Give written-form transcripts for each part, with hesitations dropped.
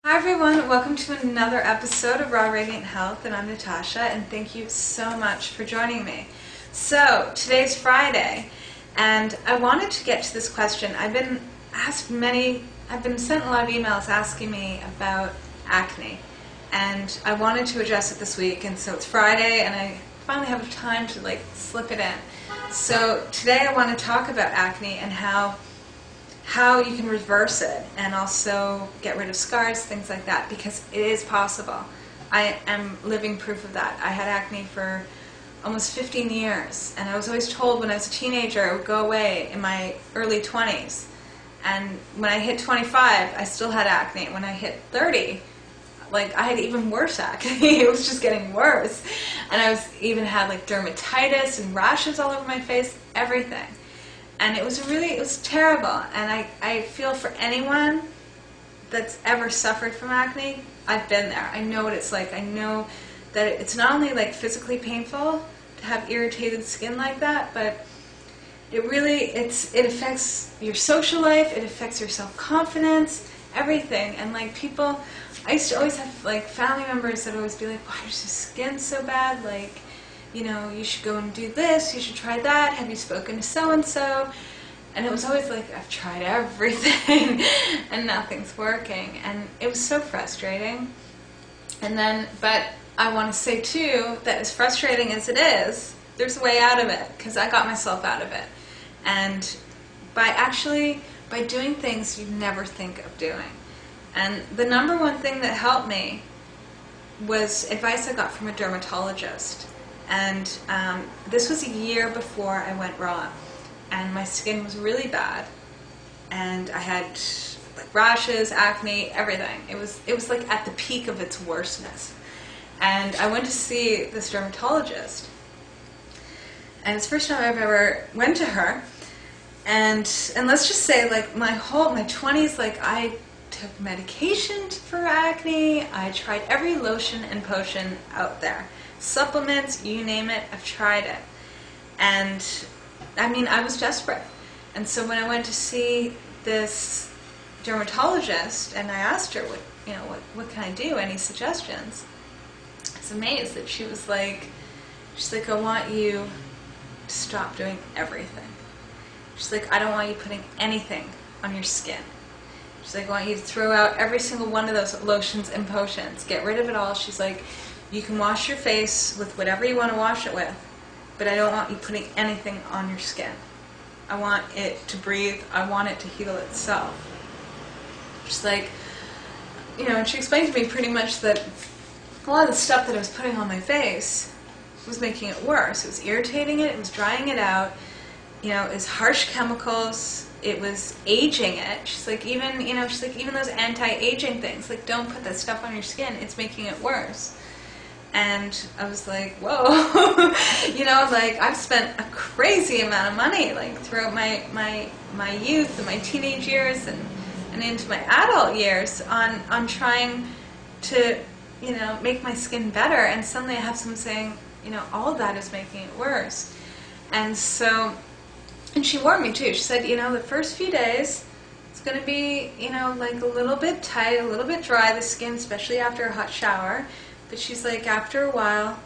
Hi everyone, welcome to another episode of Raw Radiant Health, and I'm Natasha, and thank you so much for joining me. So, today's Friday, and I wanted to get to this question. I've been sent a lot of emails asking me about acne, and I wanted to address it this week, and so it's Friday, and I finally have time to slip it in. So, today I want to talk about acne and how you can reverse it and also get rid of scars, things like that, because it is possible. I am living proof of that. I had acne for almost 15 years, and I was always told when I was a teenager it would go away in my early 20s. And when I hit 25, I still had acne. When I hit 30, I had even worse acne. It was just getting worse. And I had dermatitis and rashes all over my face, everything. And it was terrible, and I feel for anyone that's ever suffered from acne, I've been there. I know what it's like. I know that it's not only physically painful to have irritated skin like that, but it affects your social life, it affects your self-confidence, everything. And people, I used to always have family members that would always be like, why is your skin so bad? You should go and do this, you should try that, have you spoken to so-and-so? And it was always I've tried everything and nothing's working. And it was so frustrating. But I want to say too, that as frustrating as it is, there's a way out of it, because I got myself out of it. And by doing things you never think of doing. And the number one thing that helped me was advice I got from a dermatologist. And this was a year before I went raw, and my skin was really bad, and I had rashes, acne, everything. It was at the peak of its worstness. And I went to see this dermatologist, and it's the first time I've ever went to her. And let's just say my 20s, I took medication for acne. I tried every lotion and potion out there. Supplements, you name it, I've tried it. And I was desperate. And so when I went to see this dermatologist and I asked her what can I do, any suggestions, I was amazed that she's like, I want you to stop doing everything. She's like, I don't want you putting anything on your skin. She's like, I want you to throw out every single one of those lotions and potions. Get rid of it all. She's like, you can wash your face with whatever you want to wash it with, but I don't want you putting anything on your skin. I want it to breathe. I want it to heal itself. She's like, and she explained to me pretty much that a lot of the stuff that I was putting on my face was making it worse. It was irritating it. It was drying it out. It was harsh chemicals. It was aging it. She's like, even those anti-aging things, don't put that stuff on your skin. It's making it worse. And I was like, whoa, I've spent a crazy amount of money, throughout my youth and my teenage years and into my adult years on trying to, make my skin better. And suddenly I have someone saying, all of that is making it worse. And so, and she warned me too. She said, the first few days, it's going to be, a little bit tight, a little bit dry, the skin, especially after a hot shower. But she's like, after a while,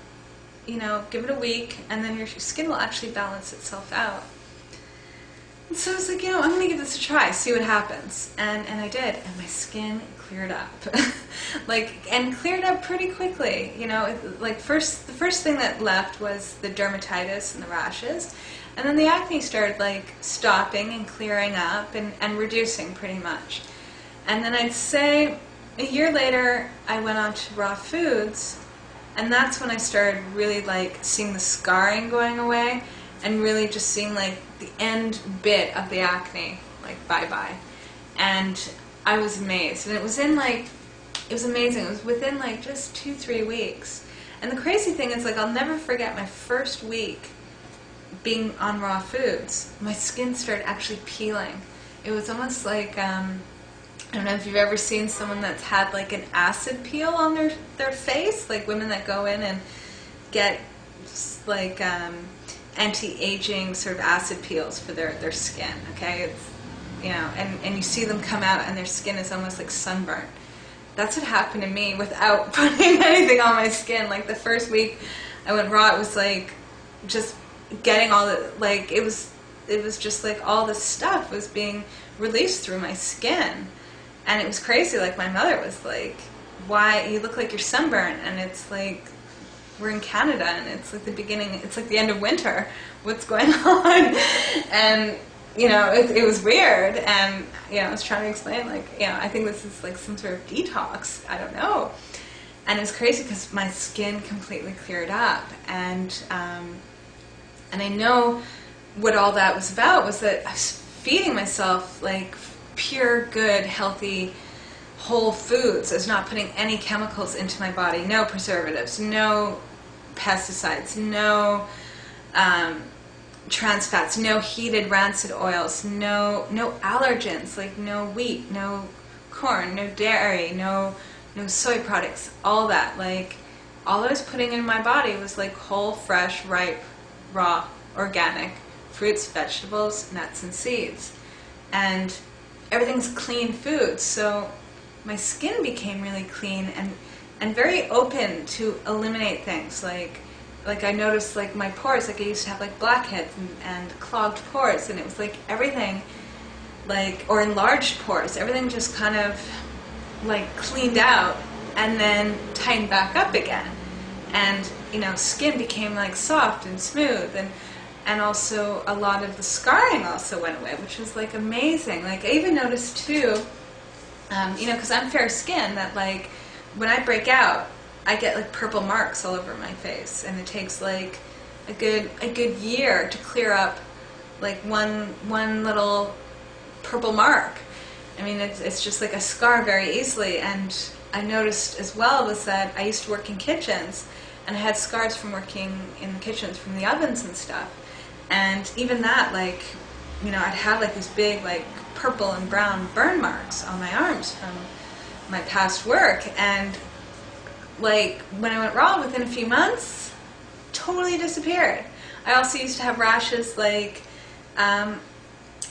give it a week, and then your skin will actually balance itself out. And so I was like, I'm going to give this a try, see what happens. And I did, and my skin cleared up. And cleared up pretty quickly. The first thing that left was the dermatitis and the rashes. And then the acne started stopping and clearing up and reducing pretty much. And then I'd say a year later, I went on to raw foods, and that's when I started really seeing the scarring going away, and really just seeing the end bit of the acne, bye-bye. And I was amazed, and it was amazing. It was within just 2-3 weeks. And the crazy thing is I'll never forget my first week being on raw foods. My skin started actually peeling. It was almost I don't know if you've ever seen someone that's had an acid peel on their face, women that go in and get anti-aging sort of acid peels for their skin, okay? It's, and you see them come out and their skin is almost like sunburnt. that's what happened to me without putting anything on my skin. Like the first week I went raw, it was like just getting all the, like, it was just like all the stuff was being released through my skin. And it was crazy. Like my mother was like, why, you look like you're sunburned. And it's like, we're in Canada and it's like the beginning, it's like the end of winter. What's going on? And, you know, it was weird. And, you know, I was trying to explain, like, you know, I think this is like some sort of detox. I don't know. And it was crazy because my skin completely cleared up. And I know what all that was about was that I was feeding myself like pure, good, healthy, whole foods. I was not putting any chemicals into my body, no preservatives, no pesticides, no trans fats, no heated rancid oils, no allergens, like no wheat, no corn, no dairy, no soy products, all that. Like all I was putting in my body was like whole, fresh, ripe, raw, organic fruits, vegetables, nuts, and seeds. And everything's clean food, so my skin became really clean and very open to eliminate things. Like I noticed like my pores, like I used to have like blackheads and clogged pores, and it was like everything, like, or enlarged pores, everything just kind of like cleaned out and then tightened back up again. And, you know, skin became like soft and smooth, and also a lot of the scarring also went away, which was like amazing. Like I even noticed too, you know, because I'm fair skinned, that like when I break out, I get like purple marks all over my face, and it takes like a good year to clear up like one little purple mark. I mean, it's just like a scar very easily. And I noticed as well was that I used to work in kitchens, and I had scars from working in the kitchens from the ovens and stuff. And even that, like, you know, I'd have like these big like purple and brown burn marks on my arms from my past work. And like when I went raw, within a few months, totally disappeared. I also used to have rashes like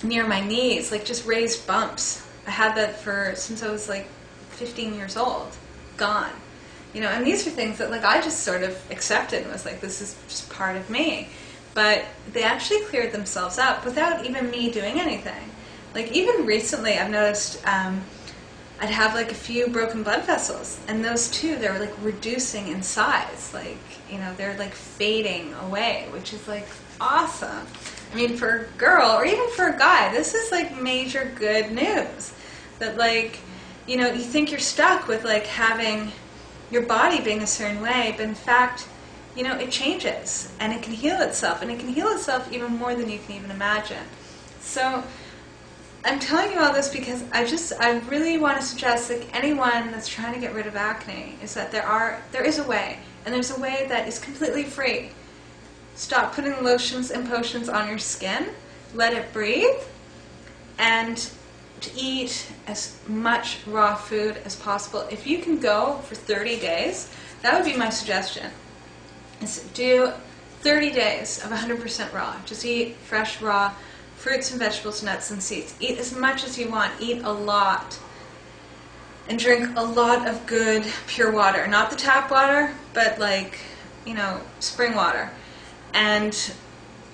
near my knees, like just raised bumps. I had that since I was like 15 years old. Gone. You know, and these are things that like I just sort of accepted and was like, this is just part of me. But they actually cleared themselves up without even me doing anything. Like even recently I've noticed I'd have like a few broken blood vessels, and those too, they were like reducing in size. Like, you know, they're like fading away, which is like awesome. I mean, for a girl or even for a guy, this is like major good news. That like, you know, you think you're stuck with like having your body being a certain way, but in fact, you know, it changes and it can heal itself, and it can heal itself even more than you can even imagine. So I'm telling you all this because I really want to suggest, like, anyone that's trying to get rid of acne, is that there is a way, and there's a way that is completely free. Stop putting lotions and potions on your skin, let it breathe, and to eat as much raw food as possible. If you can go for 30 days, that would be my suggestion. Is do 30 days of 100% raw. Just eat fresh, raw fruits and vegetables, nuts and seeds. Eat as much as you want. Eat a lot. And drink a lot of good, pure water. Not the tap water, but like, you know, spring water. And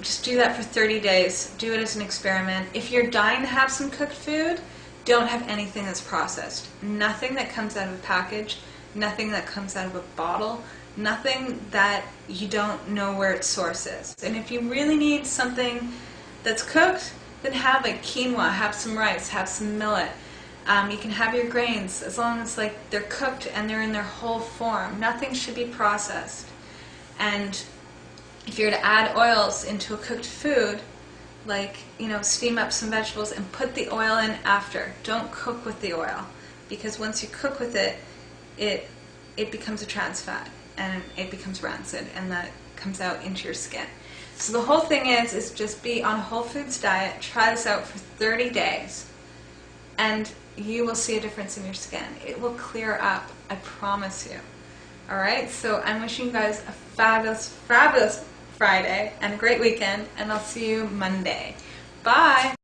just do that for 30 days. Do it as an experiment. If you're dying to have some cooked food, don't have anything that's processed. Nothing that comes out of a package. Nothing that comes out of a bottle. Nothing that you don't know where its source is. And if you really need something that's cooked, then have like quinoa, have some rice, have some millet. You can have your grains as long as like they're cooked and they're in their whole form. Nothing should be processed. And if you're to add oils into a cooked food, like, you know, steam up some vegetables and put the oil in after. Don't cook with the oil, because once you cook with it, it becomes a trans fat and it becomes rancid, and that comes out into your skin. So the whole thing is just be on a whole foods diet, try this out for 30 days, and you will see a difference in your skin. It will clear up, I promise you. Alright, so I'm wishing you guys a fabulous, fabulous Friday and a great weekend, and I'll see you Monday. Bye!